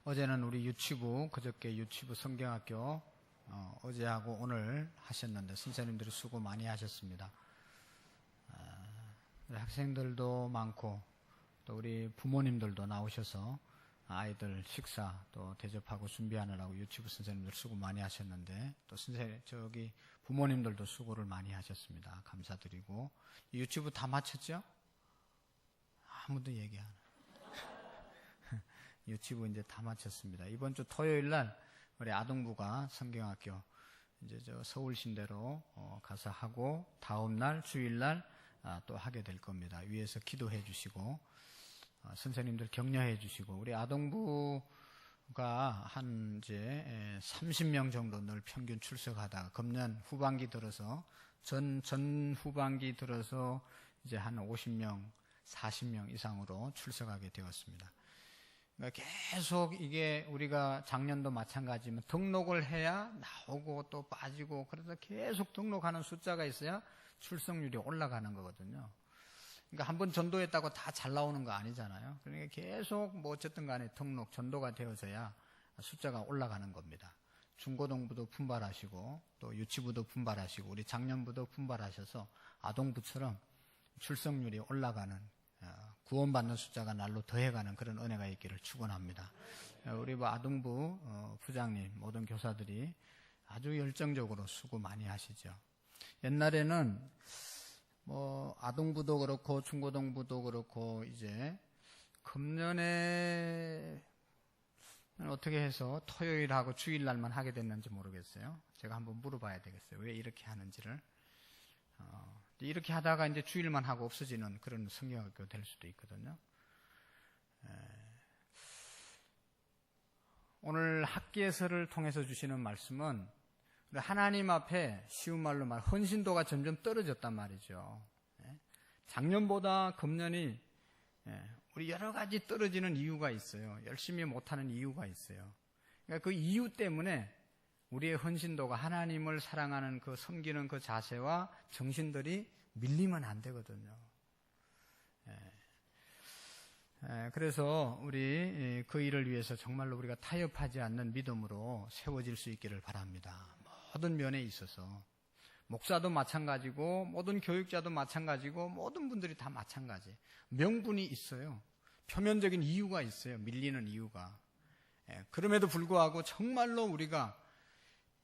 어제는 우리 유치부, 그저께 유치부 성경학교 어제하고 오늘 하셨는데 선생님들이 수고 많이 하셨습니다. 우리 학생들도 많고 또 우리 부모님들도 나오셔서 아이들 식사 또 대접하고 준비하느라고 유치부 선생님들 수고 많이 하셨는데 또 저기 부모님들도 수고를 많이 하셨습니다. 감사드리고 유치부 다 마쳤죠? 아무도 얘기 안 해요. 유치부 이제 다 마쳤습니다. 이번 주 토요일 날 우리 아동부가 성경학교 이제 저 서울신대로 가서 하고 다음 날 주일 날 또 하게 될 겁니다. 위에서 기도해 주시고 선생님들 격려해 주시고 우리 아동부가 한 이제 30명 정도 늘 평균 출석하다가 금년 후반기 들어서 전 후반기 들어서 이제 한 50명, 40명 이상으로 출석하게 되었습니다. 그러니까 계속 이게 우리가 작년도 마찬가지지만 등록을 해야 나오고 또 빠지고 그래서 계속 등록하는 숫자가 있어야 출석률이 올라가는 거거든요. 그러니까 한번 전도했다고 다 잘 나오는 거 아니잖아요. 그러니까 계속 뭐 어쨌든 간에 등록, 전도가 되어져야 숫자가 올라가는 겁니다. 중고등부도 분발하시고 또 유치부도 분발하시고 우리 작년부도 분발하셔서 아동부처럼 출석률이 올라가는 구원받는 숫자가 날로 더해가는 그런 은혜가 있기를 축원합니다. 우리 아동부 부장님 모든 교사들이 아주 열정적으로 수고 많이 하시죠. 옛날에는 뭐 아동부도 그렇고 중고등부도 그렇고 이제 금년에 어떻게 해서 토요일하고 주일날만 하게 됐는지 모르겠어요. 제가 한번 물어봐야 되겠어요. 왜 이렇게 하는지를. 이렇게 하다가 이제 주일만 하고 없어지는 그런 성경학교 될 수도 있거든요. 오늘 학기에서를 통해서 주시는 말씀은 하나님 앞에 쉬운 말로 말 헌신도가 점점 떨어졌단 말이죠. 작년보다 금년이 우리 여러 가지 떨어지는 이유가 있어요. 열심히 못하는 이유가 있어요. 그러니까 그 이유 때문에 우리의 헌신도가 하나님을 사랑하는 그 섬기는 그 자세와 정신들이 밀리면 안 되거든요. 그래서 우리 그 일을 위해서 정말로 우리가 타협하지 않는 믿음으로 세워질 수 있기를 바랍니다. 모든 면에 있어서 목사도 마찬가지고 모든 교육자도 마찬가지고 모든 분들이 다 마찬가지. 명분이 있어요. 표면적인 이유가 있어요. 밀리는 이유가. 그럼에도 불구하고 정말로 우리가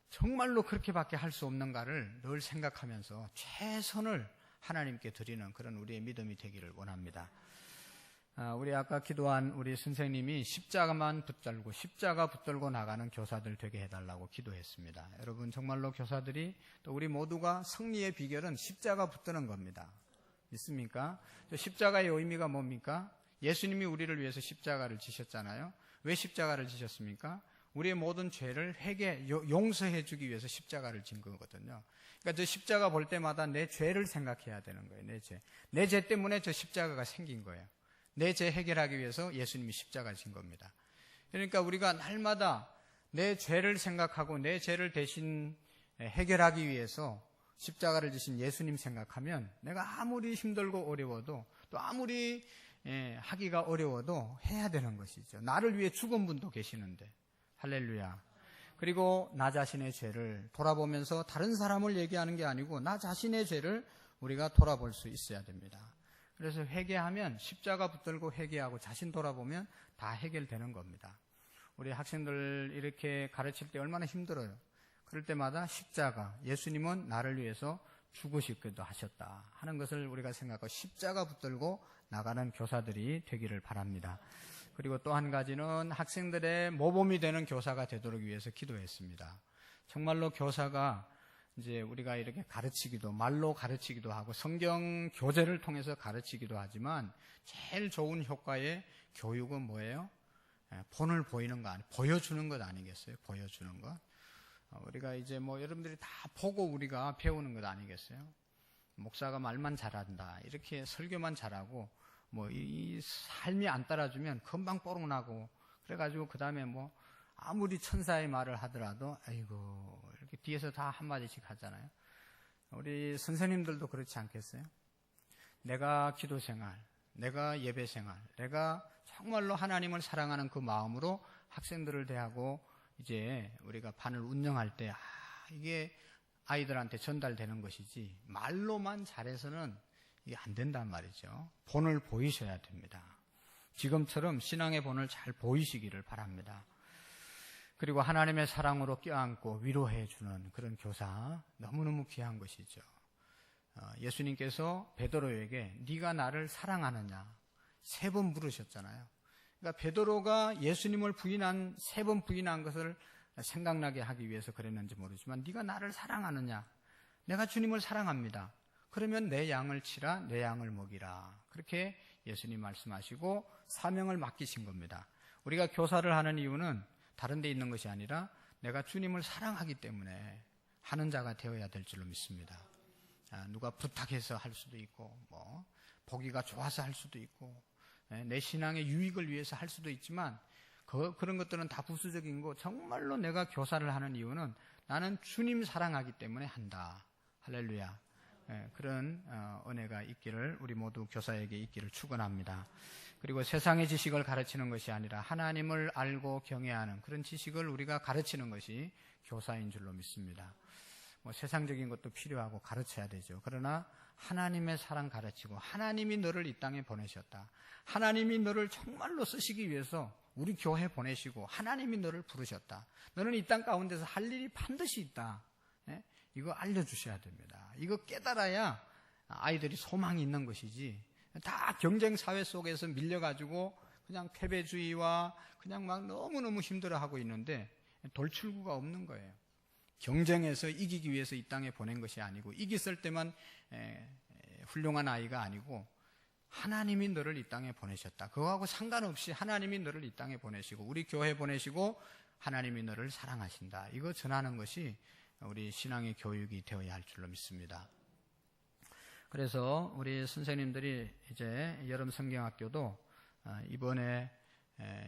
정말로 그렇게밖에 할 수 없는가를 늘 생각하면서 최선을 하나님께 드리는 그런 우리의 믿음이 되기를 원합니다. 우리 아까 기도한 우리 선생님이 십자가만 붙들고 십자가 붙들고 나가는 교사들 되게 해달라고 기도했습니다. 여러분 정말로 교사들이 또 우리 모두가 승리의 비결은 십자가 붙드는 겁니다. 믿습니까? 십자가의 의미가 뭡니까? 예수님이 우리를 위해서 십자가를 지셨잖아요. 왜 십자가를 지셨습니까? 우리의 모든 죄를 용서해 주기 위해서 십자가를 진 거거든요. 그러니까 저 십자가 볼 때마다 내 죄를 생각해야 되는 거예요. 내 죄. 내 죄 때문에 저 십자가가 생긴 거예요. 내 죄 해결하기 위해서 예수님이 십자가 진 겁니다. 그러니까 우리가 날마다 내 죄를 생각하고 내 죄를 대신 해결하기 위해서 십자가를 지신 예수님 생각하면 내가 아무리 힘들고 어려워도 또 아무리 하기가 어려워도 해야 되는 것이죠. 나를 위해 죽은 분도 계시는데. 할렐루야. 그리고 나 자신의 죄를 돌아보면서 다른 사람을 얘기하는 게 아니고 나 자신의 죄를 우리가 돌아볼 수 있어야 됩니다. 그래서 회개하면 십자가 붙들고 회개하고 자신 돌아보면 다 해결되는 겁니다. 우리 학생들 이렇게 가르칠 때 얼마나 힘들어요. 그럴 때마다 십자가, 예수님은 나를 위해서 죽으시기도 하셨다 하는 것을 우리가 생각하고 십자가 붙들고 나가는 교사들이 되기를 바랍니다. 그리고 또 한 가지는 학생들의 모범이 되는 교사가 되도록 위해서 기도했습니다. 정말로 교사가 이제 우리가 이렇게 가르치기도 말로 가르치기도 하고 성경 교재를 통해서 가르치기도 하지만 제일 좋은 효과의 교육은 뭐예요? 본을 보이는 거 아니, 보여주는 것 아니겠어요? 보여주는 것. 우리가 이제 뭐 여러분들이 다 보고 우리가 배우는 것 아니겠어요? 목사가 말만 잘한다. 이렇게 설교만 잘하고 뭐 이 삶이 안 따라주면 금방 뽀록나고 그래가지고 그 다음에 뭐 아무리 천사의 말을 하더라도 아이고 이렇게 뒤에서 다 한마디씩 하잖아요. 우리 선생님들도 그렇지 않겠어요? 내가 기도생활, 내가 예배생활, 내가 정말로 하나님을 사랑하는 그 마음으로 학생들을 대하고 이제 우리가 반을 운영할 때 이게 아이들한테 전달되는 것이지 말로만 잘해서는 이게 안 된단 말이죠. 본을 보이셔야 됩니다. 지금처럼 신앙의 본을 잘 보이시기를 바랍니다. 그리고 하나님의 사랑으로 껴안고 위로해 주는 그런 교사, 너무너무 귀한 것이죠. 예수님께서 베드로에게 네가 나를 사랑하느냐 3번 물으셨잖아요. 그러니까 베드로가 예수님을 부인한 3번 부인한 것을 생각나게 하기 위해서 그랬는지 모르지만 네가 나를 사랑하느냐, 내가 주님을 사랑합니다. 그러면 내 양을 치라, 내 양을 먹이라. 그렇게 예수님 말씀하시고 사명을 맡기신 겁니다. 우리가 교사를 하는 이유는 다른 데 있는 것이 아니라 내가 주님을 사랑하기 때문에 하는 자가 되어야 될 줄로 믿습니다. 누가 부탁해서 할 수도 있고 보기가 좋아서 할 수도 있고 내 신앙의 유익을 위해서 할 수도 있지만 그런 것들은 다 부수적인 거. 정말로 내가 교사를 하는 이유는 나는 주님 사랑하기 때문에 한다. 할렐루야. 그런 은혜가 있기를, 우리 모두 교사에게 있기를 축원합니다. 그리고 세상의 지식을 가르치는 것이 아니라 하나님을 알고 경외하는 그런 지식을 우리가 가르치는 것이 교사인 줄로 믿습니다. 세상적인 것도 필요하고 가르쳐야 되죠. 그러나 하나님의 사랑 가르치고, 하나님이 너를 이 땅에 보내셨다, 하나님이 너를 정말로 쓰시기 위해서 우리 교회 보내시고 하나님이 너를 부르셨다, 너는 이 땅 가운데서 할 일이 반드시 있다, 이거 알려주셔야 됩니다. 이거 깨달아야 아이들이 소망이 있는 것이지, 다 경쟁 사회 속에서 밀려가지고 그냥 패배주의와 그냥 막 너무너무 힘들어하고 있는데 돌출구가 없는 거예요. 경쟁에서 이기기 위해서 이 땅에 보낸 것이 아니고, 이겼을 때만 훌륭한 아이가 아니고 하나님이 너를 이 땅에 보내셨다, 그거하고 상관없이 하나님이 너를 이 땅에 보내시고 우리 교회 보내시고 하나님이 너를 사랑하신다, 이거 전하는 것이 우리 신앙의 교육이 되어야 할 줄로 믿습니다. 그래서 우리 선생님들이 이제 여름 성경학교도 이번에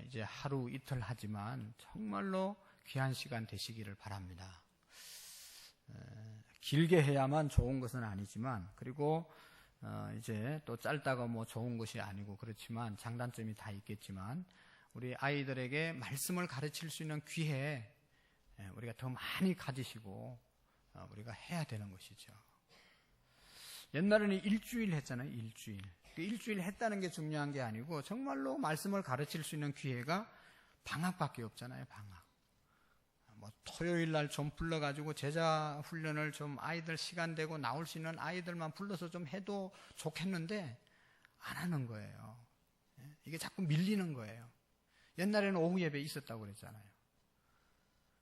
이제 하루 이틀 하지만 정말로 귀한 시간 되시기를 바랍니다. 길게 해야만 좋은 것은 아니지만, 그리고 이제 또 짧다가 좋은 것이 아니고 그렇지만 장단점이 다 있겠지만, 우리 아이들에게 말씀을 가르칠 수 있는 기회 우리가 더 많이 가지시고 우리가 해야 되는 것이죠. 옛날에는 일주일 했잖아요. 일주일 했다는 게 중요한 게 아니고 정말로 말씀을 가르칠 수 있는 기회가 방학밖에 없잖아요. 방학. 토요일 날 좀 불러가지고 제자 훈련을 좀 아이들 시간 되고 나올 수 있는 아이들만 불러서 좀 해도 좋겠는데 안 하는 거예요. 이게 자꾸 밀리는 거예요. 옛날에는 오후 예배 있었다고 그랬잖아요.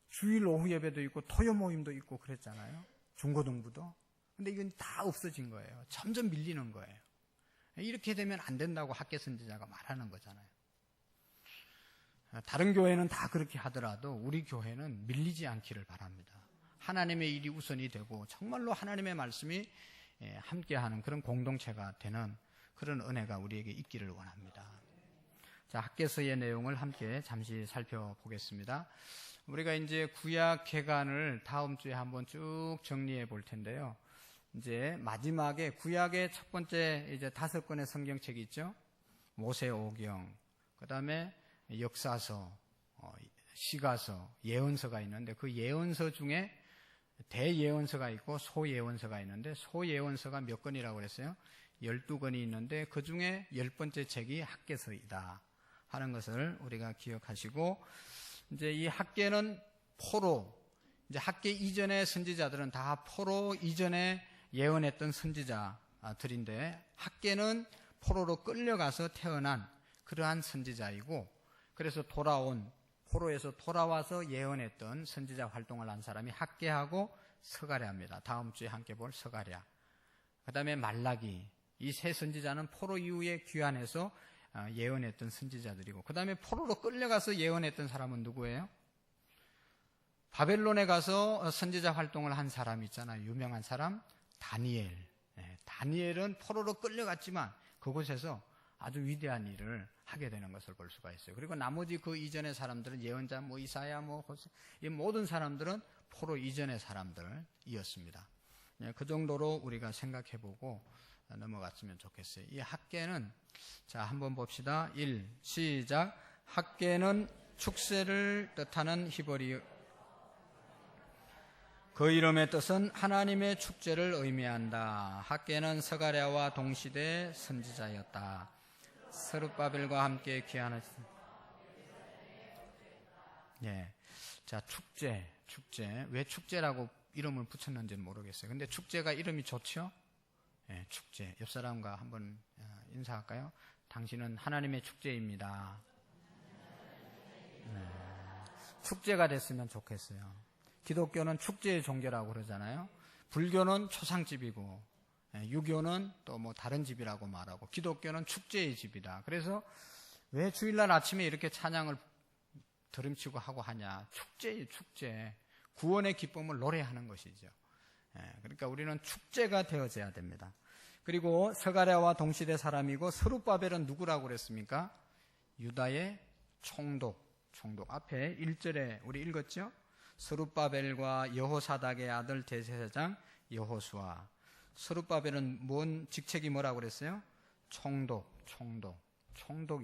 주일 오후 예배도 있고 토요 모임도 있고 그랬잖아요. 중고등부도. 근데 이건 다 없어진 거예요. 점점 밀리는 거예요. 이렇게 되면 안 된다고 학계 선지자가 말하는 거잖아요. 다른 교회는 다 그렇게 하더라도 우리 교회는 밀리지 않기를 바랍니다. 하나님의 일이 우선이 되고 정말로 하나님의 말씀이 함께하는 그런 공동체가 되는 그런 은혜가 우리에게 있기를 원합니다. 자, 학개서의 내용을 함께 잠시 살펴보겠습니다. 우리가 이제 구약 개간을 다음 주에 한번 쭉 정리해 볼 텐데요. 이제 마지막에 구약의 첫 번째 이제 5권의 성경책이 있죠. 모세오경, 그 다음에 역사서, 시가서, 예언서가 있는데 그 예언서 중에 대예언서가 있고 소예언서가 있는데 소예언서가 몇 권이라고 그랬어요? 12권이 있는데 그 중에 10번째 책이 학개서이다 하는 것을 우리가 기억하시고, 이제 이 학개는 포로, 이제 학개 이전의 선지자들은 다 포로 이전에 예언했던 선지자들인데 학개는 포로로 끌려가서 태어난 그러한 선지자이고, 그래서 포로에서 돌아와서 예언했던 선지자 활동을 한 사람이 학개하고 스가랴입니다. 다음 주에 함께 볼 스가랴. 그 다음에 말라기. 이 세 선지자는 포로 이후에 귀환해서 예언했던 선지자들이고, 그 다음에 포로로 끌려가서 예언했던 사람은 누구예요? 바벨론에 가서 선지자 활동을 한 사람 있잖아요. 유명한 사람, 다니엘. 다니엘은 포로로 끌려갔지만 그곳에서 아주 위대한 일을 하게 되는 것을 볼 수가 있어요. 그리고 나머지 그 이전의 사람들은 예언자, 이사야, 호세, 이 모든 사람들은 포로 이전의 사람들이었습니다. 그 정도로 우리가 생각해보고 넘어갔으면 좋겠어요. 이 학개는, 자, 한번 봅시다. 1, 시작. 학개는 축제를 뜻하는 히브리 그 이름의 뜻은 하나님의 축제를 의미한다. 학개는 스가랴와 동시대 선지자였다. 스룹바벨과 함께 귀환하신. 예. 자, 축제. 왜 축제라고 이름을 붙였는지는 모르겠어요. 근데 축제가 이름이 좋죠? 예, 축제. 옆 사람과 한번 인사할까요? 당신은 하나님의 축제입니다. 축제가 됐으면 좋겠어요. 기독교는 축제의 종교라고 그러잖아요. 불교는 초상집이고, 유교는 또 뭐 다른 집이라고 말하고, 기독교는 축제의 집이다. 그래서 왜 주일날 아침에 이렇게 찬양을 들음치고 하고 하냐? 축제의 축제. 구원의 기쁨을 노래하는 것이죠. 그러니까 우리는 축제가 되어져야 됩니다. 그리고 스가랴와 동시대 사람이고, 스룹바벨은 누구라고 그랬습니까? 유다의 총독 앞에 1절에 우리 읽었죠? 스룹바벨과 여호사닥의 아들 대제사장 여호수아. 스룹바벨은 뭔 직책이 뭐라고 그랬어요? 총독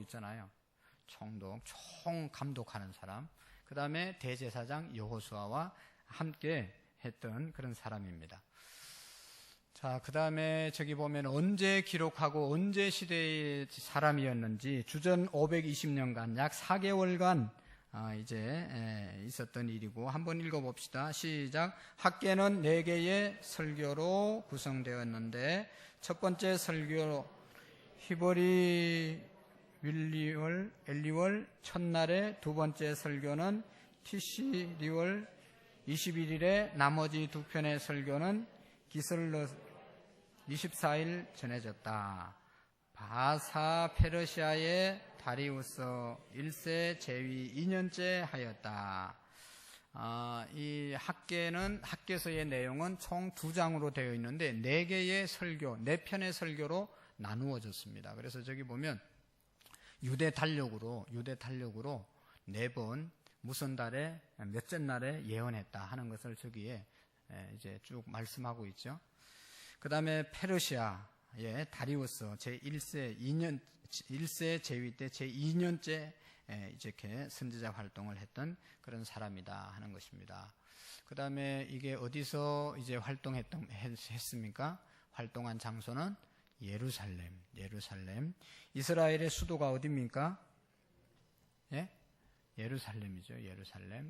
있잖아요. 총 감독하는 사람. 그 다음에 대제사장 여호수아와 함께 했던 그런 사람입니다. 자, 그 다음에 저기 보면 언제 기록하고 언제 시대의 사람이었는지 주전 520년간 약 4개월간 이제 있었던 일이고 한번 읽어봅시다. 시작. 학개는 4개의 설교로 구성되었는데 첫 번째 설교 히브리 엘리월 첫날에, 두 번째 설교는 티시리월 21일에, 나머지 두 편의 설교는 기슬러 24일 전해졌다. 바사 페르시아의 다리우스 1세 제위 2년째 하였다. 이 학개서의 내용은 총 2장으로 되어 있는데 4개의 설교, 4편의 설교로 나누어졌습니다. 그래서 저기 보면 유대 달력으로 4번 무슨 달에 몇째 날에 예언했다 하는 것을 저기에 이제 쭉 말씀하고 있죠. 그 다음에 페르시아의 다리우스 제1세 1세 제위 때 제2년째 이렇게 선지자 활동을 했던 그런 사람이다 하는 것입니다. 그 다음에 이게 어디서 이제 했습니까? 활동한 장소는 예루살렘. 이스라엘의 수도가 어디입니까? 예? 예루살렘이죠.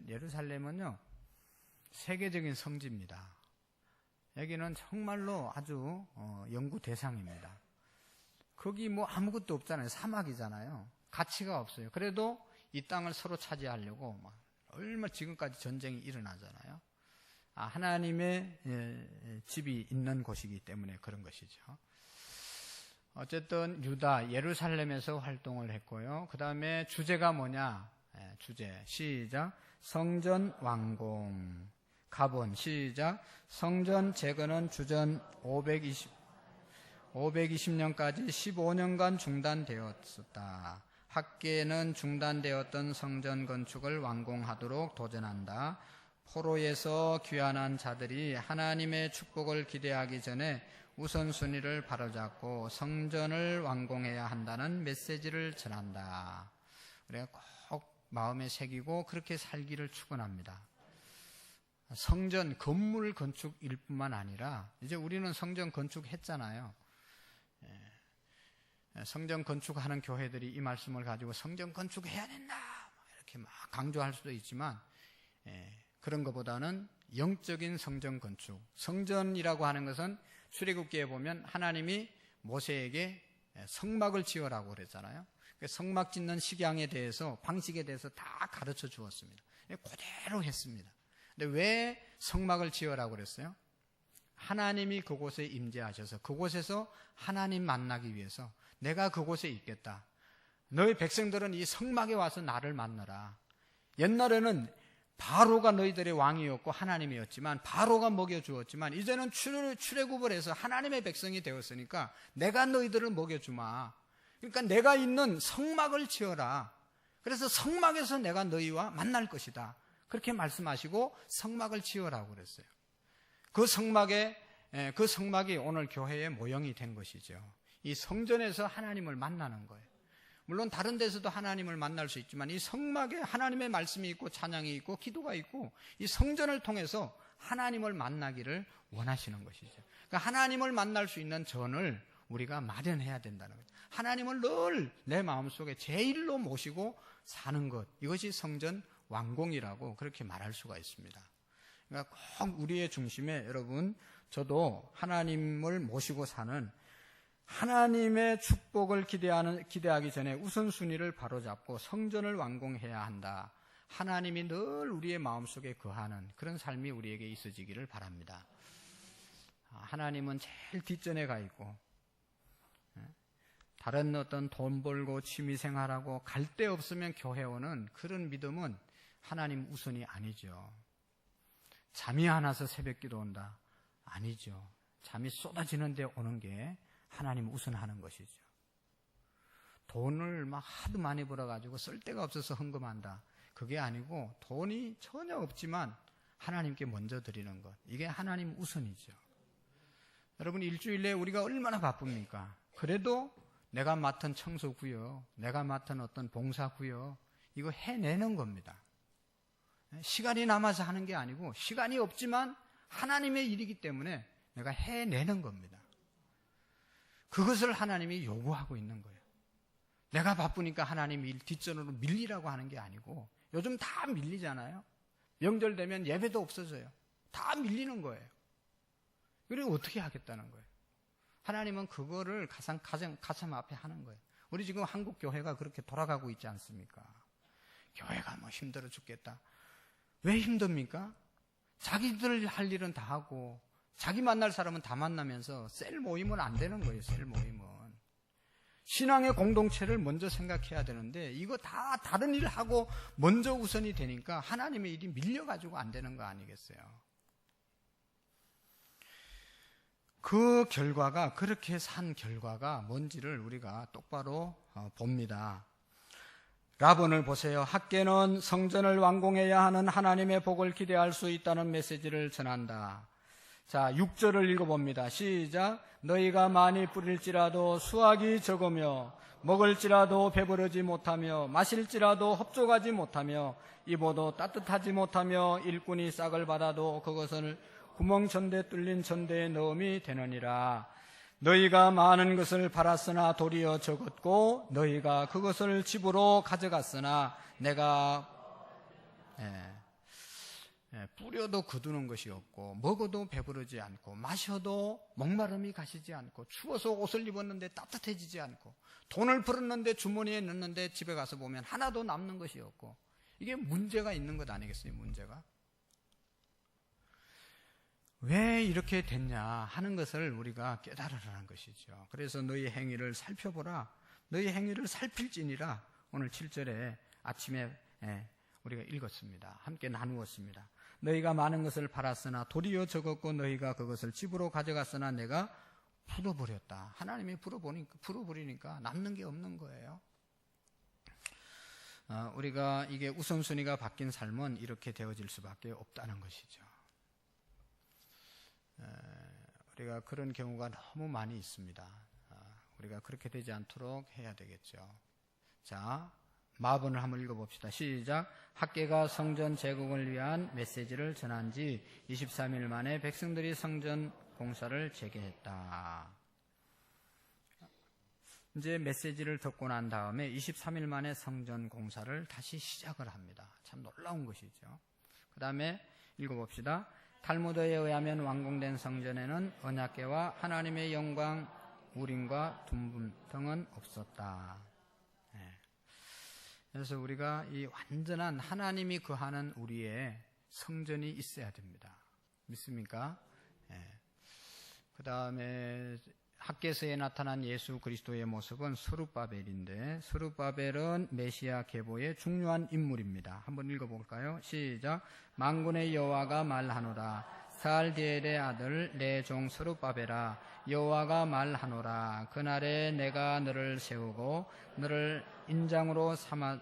예루살렘은요, 세계적인 성지입니다. 여기는 정말로 아주 연구 대상입니다. 거기 뭐 아무것도 없잖아요. 사막이잖아요. 가치가 없어요. 그래도 이 땅을 서로 차지하려고 얼마 지금까지 전쟁이 일어나잖아요. 하나님의 집이 있는 곳이기 때문에 그런 것이죠. 어쨌든 유다 예루살렘에서 활동을 했고요. 그 다음에 주제가 뭐냐? 주제 시작. 성전 완공. 가본 시작. 성전 재건은 주전 520년까지 15년간 중단되었었다. 학개는 중단되었던 성전 건축을 완공하도록 도전한다. 포로에서 귀환한 자들이 하나님의 축복을 기대하기 전에 우선순위를 바로잡고 성전을 완공해야 한다는 메시지를 전한다. 우리가 꼭 마음에 새기고 그렇게 살기를 축원합니다. 성전 건물 건축일 뿐만 아니라 이제 우리는 성전 건축했잖아요. 성전 건축하는 교회들이 이 말씀을 가지고 성전 건축해야 된다 이렇게 막 강조할 수도 있지만 그런 것보다는 영적인 성전 건축. 성전이라고 하는 것은 출애굽기에 보면 하나님이 모세에게 성막을 지으라고 그랬잖아요. 성막 짓는 식양에 대해서, 방식에 대해서 다 가르쳐 주었습니다. 그대로 했습니다. 근데 왜 성막을 지으라고 그랬어요? 하나님이 그곳에 임재하셔서 그곳에서 하나님 만나기 위해서 내가 그곳에 있겠다. 너희 백성들은 이 성막에 와서 나를 만나라. 옛날에는 바로가 너희들의 왕이었고 하나님이었지만, 바로가 먹여주었지만 이제는 출애굽을 해서 하나님의 백성이 되었으니까 내가 너희들을 먹여주마. 그러니까 내가 있는 성막을 지어라. 그래서 성막에서 내가 너희와 만날 것이다. 그렇게 말씀하시고 성막을 지으라고 그랬어요. 그 성막이 오늘 교회의 모형이 된 것이죠. 이 성전에서 하나님을 만나는 거예요. 물론 다른 데서도 하나님을 만날 수 있지만 이 성막에 하나님의 말씀이 있고 찬양이 있고 기도가 있고 이 성전을 통해서 하나님을 만나기를 원하시는 것이죠. 그러니까 하나님을 만날 수 있는 전을 우리가 마련해야 된다는 거죠. 하나님을 늘 내 마음속에 제일로 모시고 사는 것, 이것이 성전 완공이라고 그렇게 말할 수가 있습니다. 그러니까 꼭 우리의 중심에 여러분, 저도 하나님을 모시고 사는 하나님의 축복을 기대하기 전에 우선순위를 바로잡고 성전을 완공해야 한다. 하나님이 늘 우리의 마음속에 거하는 그런 삶이 우리에게 있어지기를 바랍니다. 하나님은 제일 뒷전에 가 있고 다른 어떤 돈 벌고 취미생활하고 갈 데 없으면 교회 오는 그런 믿음은 하나님 우선이 아니죠. 잠이 안 와서 새벽기도 온다. 아니죠. 잠이 쏟아지는데 오는 게 하나님 우선하는 것이죠. 돈을 막 하도 많이 벌어가지고 쓸 데가 없어서 헌금한다. 그게 아니고 돈이 전혀 없지만 하나님께 먼저 드리는 것. 이게 하나님 우선이죠. 여러분, 일주일에 우리가 얼마나 바쁩니까? 그래도 내가 맡은 청소구역, 내가 맡은 어떤 봉사구역, 이거 해내는 겁니다. 시간이 남아서 하는 게 아니고 시간이 없지만 하나님의 일이기 때문에 내가 해내는 겁니다. 그것을 하나님이 요구하고 있는 거예요. 내가 바쁘니까 하나님 일 뒷전으로 밀리라고 하는 게 아니고 요즘 다 밀리잖아요. 명절 되면 예배도 없어져요. 다 밀리는 거예요. 그리고 어떻게 하겠다는 거예요. 하나님은 그거를 가슴 앞에 하는 거예요. 우리 지금 한국 교회가 그렇게 돌아가고 있지 않습니까? 교회가 뭐 힘들어 죽겠다. 왜 힘듭니까? 자기들 할 일은 다 하고 자기 만날 사람은 다 만나면서 셀 모임은 안 되는 거예요. 셀 모임은. 신앙의 공동체를 먼저 생각해야 되는데 이거 다 다른 일을 하고 먼저 우선이 되니까 하나님의 일이 밀려가지고 안 되는 거 아니겠어요? 그 결과가, 그렇게 산 결과가 뭔지를 우리가 똑바로 봅니다. 라본을 보세요. 학계는 성전을 완공해야 하는 하나님의 복을 기대할 수 있다는 메시지를 전한다. 자, 6절을 읽어봅니다. 시작. 너희가 많이 뿌릴지라도 수확이 적으며 먹을지라도 배부르지 못하며 마실지라도 흡족하지 못하며 입어도 따뜻하지 못하며 일꾼이 싹을 받아도 그것을 구멍천대 뚫린 천대에 넣음이 되느니라. 너희가 많은 것을 팔았으나 도리어 적었고 너희가 그것을 집으로 가져갔으나 내가 뿌려도 거두는 것이 없고 먹어도 배부르지 않고 마셔도 목마름이 가시지 않고 추워서 옷을 입었는데 따뜻해지지 않고 돈을 벌었는데 주머니에 넣는데 집에 가서 보면 하나도 남는 것이 없고 이게 문제가 있는 것 아니겠어요? 문제가. 왜 이렇게 됐냐 하는 것을 우리가 깨달으라는 것이죠. 그래서 너희 행위를 살펴보라. 너희 행위를 살필지니라. 오늘 7절에 아침에 우리가 읽었습니다. 함께 나누었습니다. 너희가 많은 것을 팔았으나 도리어 적었고 너희가 그것을 집으로 가져갔으나 내가 풀어버렸다. 하나님이 풀어버리니까 남는 게 없는 거예요. 우리가 이게 우선순위가 바뀐 삶은 이렇게 되어질 수밖에 없다는 것이죠. 우리가 그런 경우가 너무 많이 있습니다. 우리가 그렇게 되지 않도록 해야 되겠죠. 자, 마본을 한번 읽어봅시다. 시작. 학계가 성전 재건을 위한 메시지를 전한 지 23일 만에 백성들이 성전 공사를 재개했다. 이제 메시지를 듣고 난 다음에 23일 만에 성전 공사를 다시 시작을 합니다. 참 놀라운 것이죠. 그 다음에 읽어봅시다. 탈무드에 의하면 완공된 성전에는 언약궤와 하나님의 영광, 우림과 둠 등은 없었다. 그래서 우리가 이 완전한 하나님이 거하는 우리의 성전이 있어야 됩니다. 믿습니까? 그 다음에 학개서에 나타난 예수 그리스도의 모습은 스룹바벨인데 스룹바벨은 메시아 계보의 중요한 인물입니다. 한번 읽어볼까요? 시작. 만군의 여호와가 말하노라. 살디엘의 아들 내 종 스룹바벨아 여호와가 말하노라. 그날에 내가 너를 세우고 너를 인장으로 삼아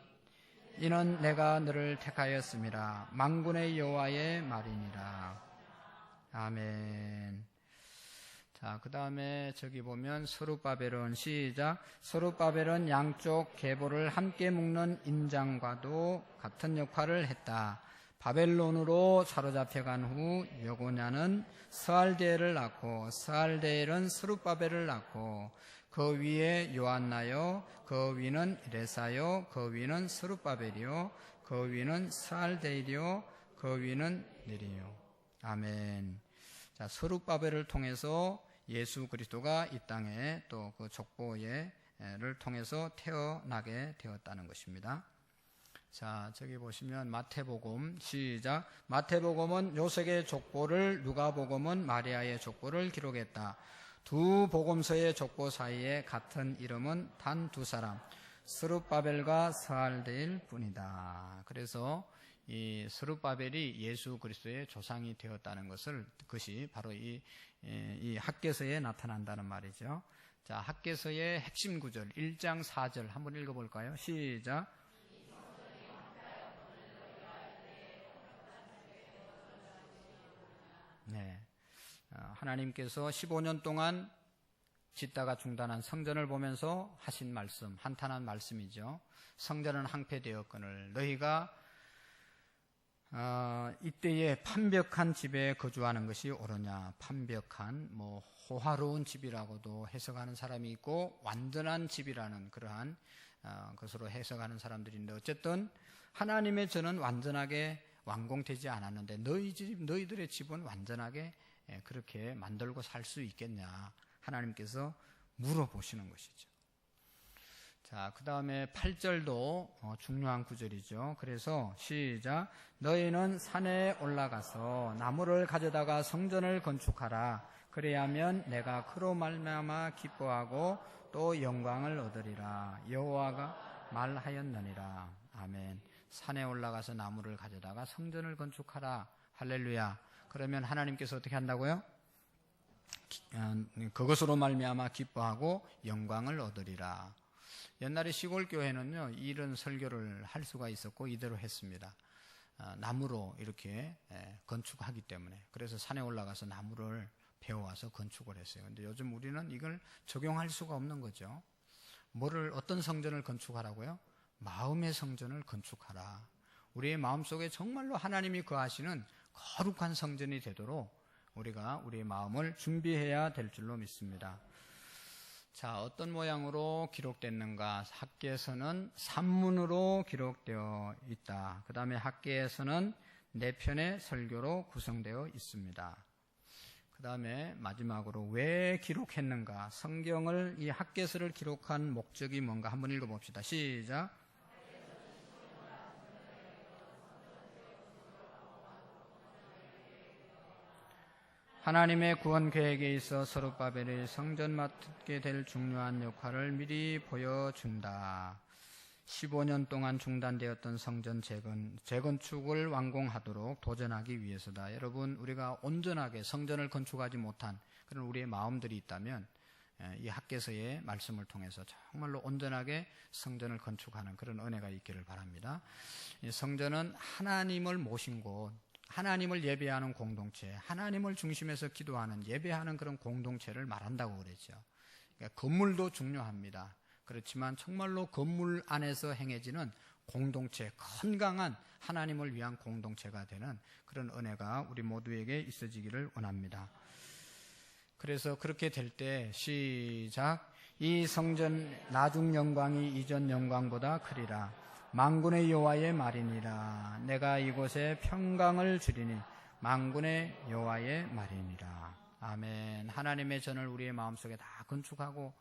이는 내가 너를 택하였음이라. 만군의 여호와의 말이니라. 아멘. 자, 그 다음에 저기 보면 서룹바벨은 시작. 서룹바벨은 양쪽 계보를 함께 묶는 인장과도 같은 역할을 했다. 바벨론으로 사로잡혀간 후 여고냐는 스알데엘을 낳고 스알데엘은 스룹바벨을 낳고 그 위에 요한나요, 그 위는 레사요, 그 위는 스룹바벨이요, 그 위는 스알데엘이요, 그 위는 네리요. 아멘. 자, 스룹바벨을 통해서 예수 그리스도가 이 땅에 또 그 족보를 통해서 태어나게 되었다는 것입니다. 자, 저기 보시면 마태복음 시작. 마태복음은 요셉의 족보를, 누가복음은 마리아의 족보를 기록했다. 두 복음서의 족보 사이에 같은 이름은 단 두 사람, 스룹바벨과 스알데일 뿐이다. 그래서 이 스룹바벨이 예수 그리스도의 조상이 되었다는 그것이 바로 이 학개서에 나타난다는 말이죠. 자, 학개서의 핵심 구절 1장 4절 한번 읽어볼까요? 시작. 네, 하나님께서 15년 동안 짓다가 중단한 성전을 보면서 하신 말씀, 한탄한 말씀이죠. 성전은 항폐되었거늘 너희가 이때에 판벽한 집에 거주하는 것이 옳으냐. 판벽한, 호화로운 집이라고도 해석하는 사람이 있고 완전한 집이라는 그러한 것으로 해석하는 사람들이 있는데, 어쨌든 하나님의 전은 완전하게 완공되지 않았는데 너희들의 집은 완전하게 그렇게 만들고 살 수 있겠냐. 하나님께서 물어보시는 것이죠. 자, 그 다음에 8절도 중요한 구절이죠. 그래서 시작. 너희는 산에 올라가서 나무를 가져다가 성전을 건축하라. 그래야면 내가 그로 말미암아 기뻐하고 또 영광을 얻으리라. 여호와가 말하였느니라. 아멘. 산에 올라가서 나무를 가져다가 성전을 건축하라. 할렐루야. 그러면 하나님께서 어떻게 한다고요? 그것으로 말미암아 기뻐하고 영광을 얻으리라. 옛날에 시골 교회는요, 이런 설교를 할 수가 있었고 이대로 했습니다. 나무로 이렇게 건축하기 때문에. 그래서 산에 올라가서 나무를 배워와서 건축을 했어요. 근데 요즘 우리는 이걸 적용할 수가 없는 거죠. 어떤 성전을 건축하라고요? 마음의 성전을 건축하라. 우리의 마음속에 정말로 하나님이 거하시는 거룩한 성전이 되도록 우리가 우리의 마음을 준비해야 될 줄로 믿습니다. 자, 어떤 모양으로 기록됐는가? 학개서는 산문으로 기록되어 있다. 그 다음에 학개서는 4편의 설교로 구성되어 있습니다. 그 다음에 마지막으로 왜 기록했는가? 성경을, 이 학개서를 기록한 목적이 뭔가 한번 읽어봅시다. 시작. 하나님의 구원 계획에 있어 서룹바벨이 성전 맡게 될 중요한 역할을 미리 보여준다. 15년 동안 중단되었던 성전 재건축을 완공하도록 도전하기 위해서다. 여러분, 우리가 온전하게 성전을 건축하지 못한 그런 우리의 마음들이 있다면 이 학개서의 말씀을 통해서 정말로 온전하게 성전을 건축하는 그런 은혜가 있기를 바랍니다. 이 성전은 하나님을 모신 곳, 하나님을 예배하는 공동체, 하나님을 중심에서 기도하는, 예배하는 그런 공동체를 말한다고 그랬죠. 그러니까 건물도 중요합니다. 그렇지만 정말로 건물 안에서 행해지는 공동체, 건강한 하나님을 위한 공동체가 되는 그런 은혜가 우리 모두에게 있어지기를 원합니다. 그래서 그렇게 될 때 시작. 이 성전 나중 영광이 이전 영광보다 크리라. 만군의 여호와의 말이니라. 내가 이곳에 평강을 주리니 만군의 여호와의 말이니라. 아멘. 하나님의 전을 우리의 마음속에 다 건축하고,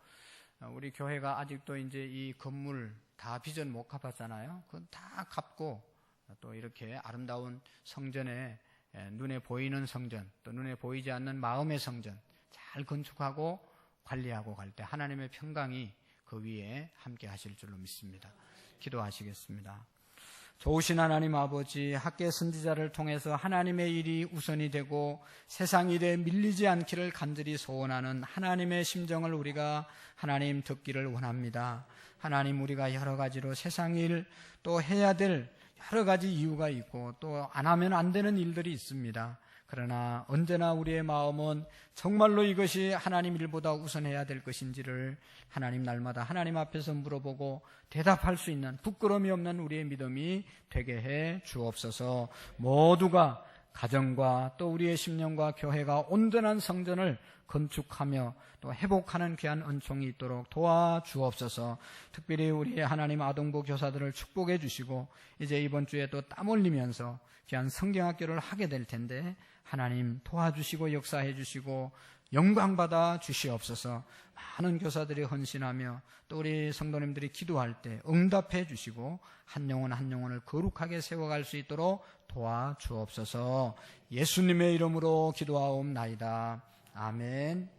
우리 교회가 아직도 이제 이 건물 다 빚은 못 갚았잖아요. 그건 다 갚고 또 이렇게 아름다운 성전에, 눈에 보이는 성전, 또 눈에 보이지 않는 마음의 성전 잘 건축하고 관리하고 갈 때 하나님의 평강이 그 위에 함께 하실 줄로 믿습니다. 기도하시겠습니다. 좋으신 하나님 아버지, 학개 선지자를 통해서 하나님의 일이 우선이 되고 세상 일에 밀리지 않기를 간절히 소원하는 하나님의 심정을 우리가 하나님 듣기를 원합니다. 하나님, 우리가 여러 가지로 세상 일, 또 해야 될 여러 가지 이유가 있고 또 안 하면 안 되는 일들이 있습니다. 그러나 언제나 우리의 마음은 정말로 이것이 하나님 일보다 우선해야 될 것인지를 하나님 날마다 하나님 앞에서 물어보고 대답할 수 있는 부끄러움이 없는 우리의 믿음이 되게 해 주옵소서. 모두가 가정과 또 우리의 심령과 교회가 온전한 성전을 건축하며 또 회복하는 귀한 은총이 있도록 도와주옵소서. 특별히 우리 하나님 아동부 교사들을 축복해 주시고 이제 이번 주에 또 땀 흘리면서 귀한 성경학교를 하게 될 텐데 하나님 도와주시고 역사해 주시고 영광받아 주시옵소서. 많은 교사들이 헌신하며 또 우리 성도님들이 기도할 때 응답해 주시고 한 영혼 한 영혼을 거룩하게 세워갈 수 있도록 도와주옵소서. 예수님의 이름으로 기도하옵나이다. 아멘.